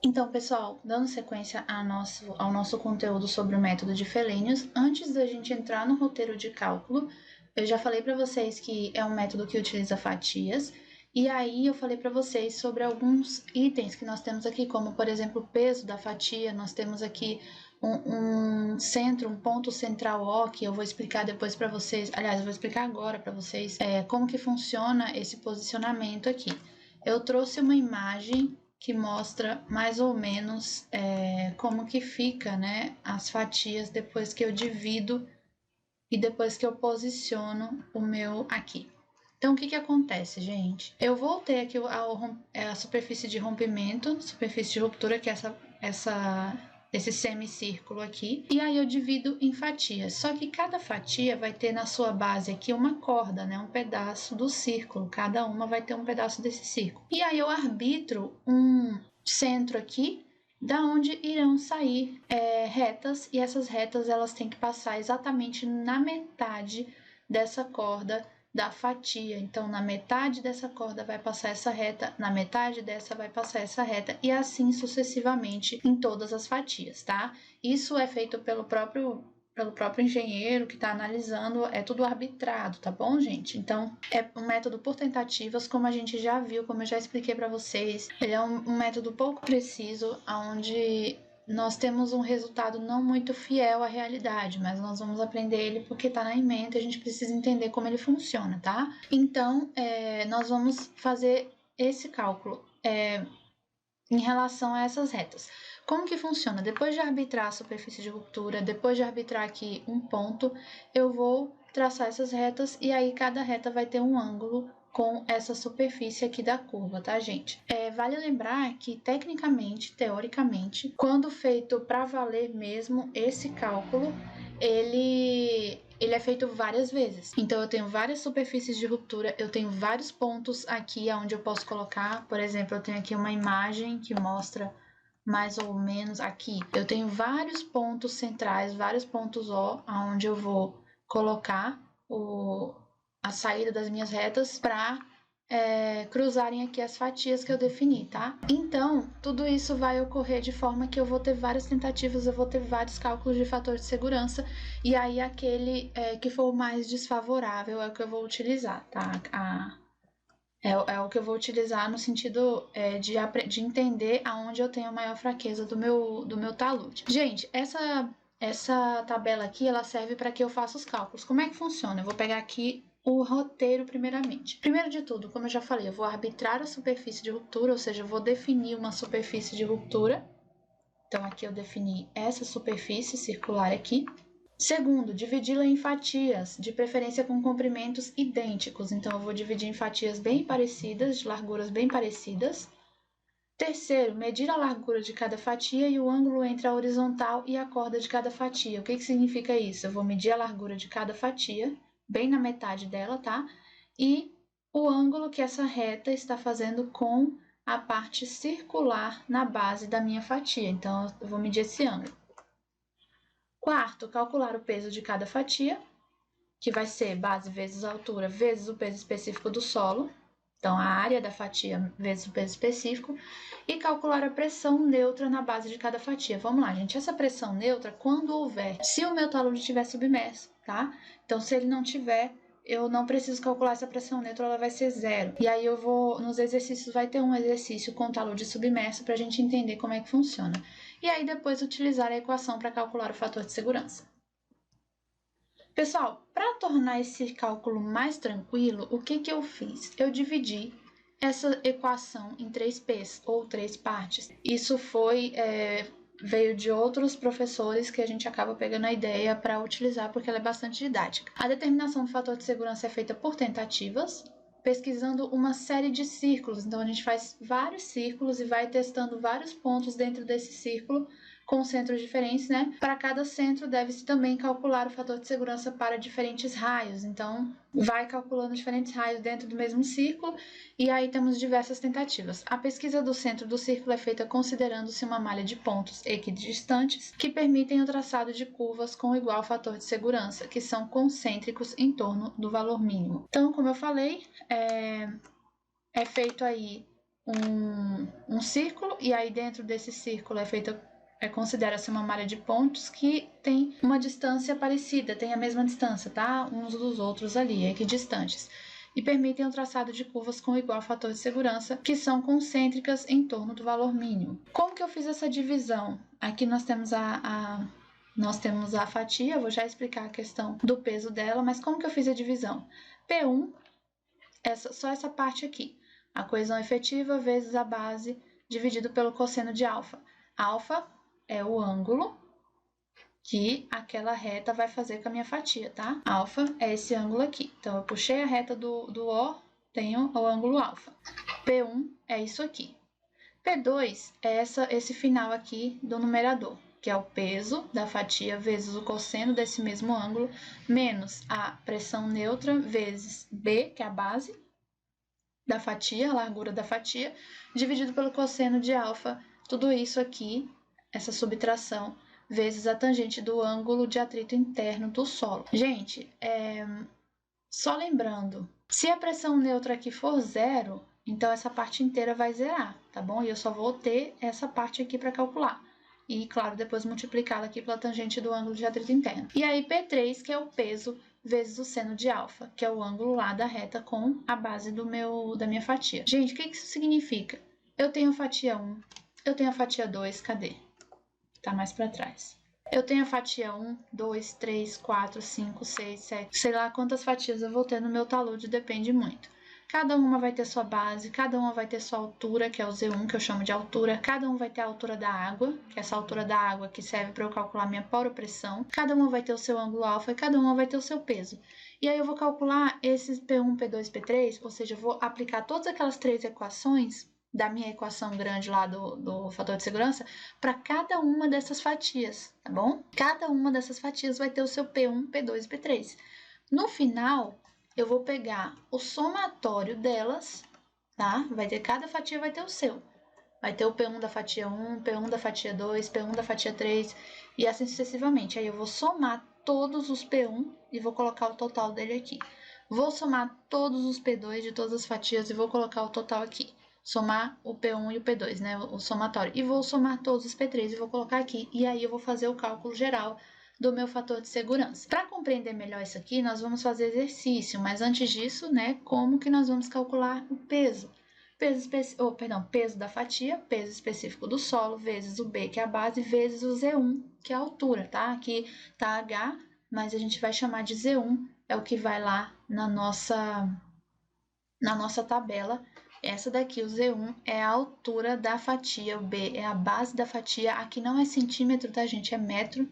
Então, pessoal, dando sequência ao nosso conteúdo sobre o método de Felênios, antes da gente entrar no roteiro de cálculo, eu já falei para vocês que é um método que utiliza fatias, e aí eu falei para vocês sobre alguns itens que nós temos aqui, como, por exemplo, o peso da fatia, nós temos aqui um centro, um ponto central O, que eu vou explicar depois para vocês, aliás, eu vou explicar agora para vocês como que funciona esse posicionamento aqui. Eu trouxe uma imagem que mostra mais ou menos como que fica, né, as fatias depois que eu divido e depois que eu posiciono o meu aqui. Então, o que que acontece, gente? Eu voltei aqui a superfície de rompimento, superfície de ruptura, que é esse semicírculo aqui, e aí eu divido em fatias. Só que cada fatia vai ter na sua base aqui uma corda, né? Um pedaço do círculo. Cada uma vai ter um pedaço desse círculo. E aí eu arbitro um centro aqui, da onde irão sair retas, e essas retas elas têm que passar exatamente na metade dessa corda da fatia. Então, na metade dessa corda vai passar essa reta, na metade dessa vai passar essa reta, e assim sucessivamente em todas as fatias, tá? Isso é feito pelo próprio engenheiro que está analisando, é tudo arbitrado, tá bom, gente? Então, é um método por tentativas, como a gente já viu, como eu já expliquei para vocês. Ele é um método pouco preciso, onde nós temos um resultado não muito fiel à realidade, mas nós vamos aprender ele porque está na ementa e a gente precisa entender como ele funciona, tá? Então, nós vamos fazer esse cálculo em relação a essas retas. Como que funciona? Depois de arbitrar a superfície de ruptura, depois de arbitrar aqui um ponto, eu vou traçar essas retas e aí cada reta vai ter um ângulo com essa superfície aqui da curva, tá, gente? Vale lembrar que, tecnicamente, teoricamente, quando feito para valer mesmo, esse cálculo, ele é feito várias vezes. Então, eu tenho várias superfícies de ruptura, eu tenho vários pontos aqui onde eu posso colocar. Por exemplo, eu tenho aqui uma imagem que mostra mais ou menos aqui. Eu tenho vários pontos centrais, vários pontos O, onde eu vou colocar a saída das minhas retas para cruzarem aqui as fatias que eu defini, tá? Então, tudo isso vai ocorrer de forma que eu vou ter várias tentativas, eu vou ter vários cálculos de fator de segurança, e aí aquele que for mais desfavorável é o que eu vou utilizar, tá? É o que eu vou utilizar no sentido de entender aonde eu tenho a maior fraqueza do meu talude. Gente, essa tabela aqui, ela serve para que eu faça os cálculos. Como é que funciona? Eu vou pegar aqui o roteiro primeiramente. Primeiro de tudo, como eu já falei, eu vou arbitrar a superfície de ruptura, ou seja, eu vou definir uma superfície de ruptura. Então, aqui eu defini essa superfície circular aqui. Segundo, dividi-la em fatias, de preferência com comprimentos idênticos. Então, eu vou dividir em fatias bem parecidas, de larguras bem parecidas. Terceiro, medir a largura de cada fatia e o ângulo entre a horizontal e a corda de cada fatia. O que significa isso? Eu vou medir a largura de cada fatia, bem na metade dela, tá? E o ângulo que essa reta está fazendo com a parte circular na base da minha fatia. Então, eu vou medir esse ângulo. Quarto, calcular o peso de cada fatia, que vai ser base vezes a altura vezes o peso específico do solo. Então, a área da fatia vezes o peso específico. E calcular a pressão neutra na base de cada fatia. Vamos lá, gente. Essa pressão neutra, quando houver, se o meu talude estiver submerso, tá? Então, se ele não tiver, eu não preciso calcular essa pressão neutra, ela vai ser zero. E aí eu vou, nos exercícios, vai ter um exercício com talude submerso para a gente entender como é que funciona. E aí depois utilizar a equação para calcular o fator de segurança. Pessoal, para tornar esse cálculo mais tranquilo, o que eu fiz? Eu dividi essa equação em 3 P's, ou 3 partes. Isso veio de outros professores que a gente acaba pegando a ideia para utilizar porque ela é bastante didática. A determinação do fator de segurança é feita por tentativas, pesquisando uma série de círculos. Então, a gente faz vários círculos e vai testando vários pontos dentro desse círculo com centros diferentes, né? Para cada centro deve-se também calcular o fator de segurança para diferentes raios. Então, vai calculando diferentes raios dentro do mesmo círculo e aí temos diversas tentativas. A pesquisa do centro do círculo é feita considerando-se uma malha de pontos equidistantes que permitem o traçado de curvas com igual fator de segurança, que são concêntricos em torno do valor mínimo. Então, como eu falei, é feito aí um círculo, e aí dentro desse círculo considera-se uma malha de pontos que tem uma distância parecida, tem a mesma distância, tá? Uns dos outros ali, equidistantes. E permitem o traçado de curvas com igual fator de segurança, que são concêntricas em torno do valor mínimo. Como que eu fiz essa divisão? Aqui nós temos a fatia, eu vou já explicar a questão do peso dela, mas como que eu fiz a divisão? P1, só essa parte aqui, a coesão efetiva vezes a base dividido pelo cosseno de alfa. Alfa é o ângulo que aquela reta vai fazer com a minha fatia, tá? Alfa é esse ângulo aqui. Então, eu puxei a reta do O, tenho o ângulo alfa. P1 é isso aqui. P2 é esse final aqui do numerador, que é o peso da fatia vezes o cosseno desse mesmo ângulo, menos a pressão neutra vezes B, que é a base da fatia, a largura da fatia, dividido pelo cosseno de alfa, tudo isso aqui, essa subtração, vezes a tangente do ângulo de atrito interno do solo. Gente, só lembrando, se a pressão neutra aqui for zero, então essa parte inteira vai zerar, tá bom? E eu só vou ter essa parte aqui para calcular. E, claro, depois multiplicá-la aqui pela tangente do ângulo de atrito interno. E aí, P3, que é o peso vezes o seno de alfa, que é o ângulo lá da reta com a base da minha fatia. Gente, o que isso significa? Eu tenho a fatia 1, eu tenho a fatia 2, cadê? Tá mais para trás. Eu tenho a fatia 1, 2, 3, 4, 5, 6, 7, sei lá quantas fatias eu vou ter no meu talude, depende muito. Cada uma vai ter sua base, cada uma vai ter sua altura, que é o Z1, que eu chamo de altura. Cada um vai ter a altura da água, que é essa altura da água que serve para eu calcular minha poropressão. Cada uma vai ter o seu ângulo alfa e cada uma vai ter o seu peso. E aí eu vou calcular esses P1, P2, P3, ou seja, eu vou aplicar todas aquelas três equações da minha equação grande lá do fator de segurança para cada uma dessas fatias, tá bom? Cada uma dessas fatias vai ter o seu P1, P2 e P3. No final, eu vou pegar o somatório delas, tá? Cada fatia vai ter o seu. Vai ter o P1 da fatia 1, P1 da fatia 2, P1 da fatia 3 e assim sucessivamente. Aí eu vou somar todos os P1 e vou colocar o total dele aqui. Vou somar todos os P2 de todas as fatias e vou colocar o total aqui. Somar o P1 e o P2, né? O somatório. E vou somar todos os P3 e vou colocar aqui. E aí eu vou fazer o cálculo geral do meu fator de segurança. Para compreender melhor isso aqui, nós vamos fazer exercício, mas antes disso, né, como que nós vamos calcular o peso? Peso da fatia, peso específico do solo, vezes o B, que é a base, vezes o Z1, que é a altura, tá? Aqui tá H, mas a gente vai chamar de Z1, é o que vai lá na nossa tabela. Essa daqui, o Z1, é a altura da fatia, o B é a base da fatia, aqui não é centímetro, tá, gente? É metro.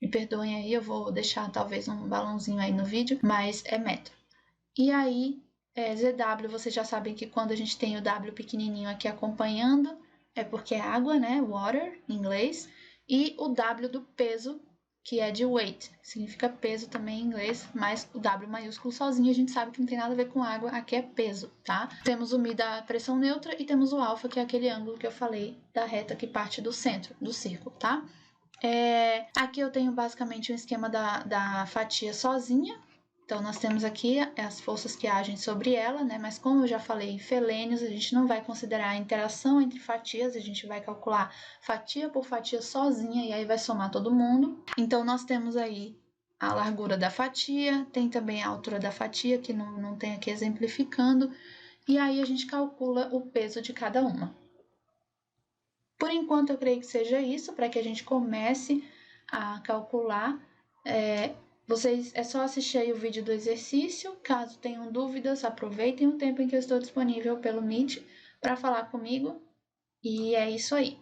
Me perdoem aí, eu vou deixar talvez um balãozinho aí no vídeo, mas é metro. E aí, ZW, vocês já sabem que quando a gente tem o W pequenininho aqui acompanhando, é porque é água, né? Water, em inglês. E o W do peso, que é de weight, significa peso também em inglês, mas o W maiúsculo sozinho a gente sabe que não tem nada a ver com água, aqui é peso, tá? Temos o Mi da pressão neutra e temos o alfa, que é aquele ângulo que eu falei da reta que parte do centro do círculo, tá? Aqui eu tenho basicamente um esquema da fatia sozinha. Então, nós temos aqui as forças que agem sobre ela, né? Mas como eu já falei, em felênios, a gente não vai considerar a interação entre fatias, a gente vai calcular fatia por fatia sozinha e aí vai somar todo mundo. Então, nós temos aí a largura da fatia, tem também a altura da fatia, que não tem aqui exemplificando, e aí a gente calcula o peso de cada uma. Por enquanto, eu creio que seja isso, para que a gente comece a calcular. É só assistir aí o vídeo do exercício. Caso tenham dúvidas, aproveitem o tempo em que eu estou disponível pelo Meet para falar comigo. E é isso aí.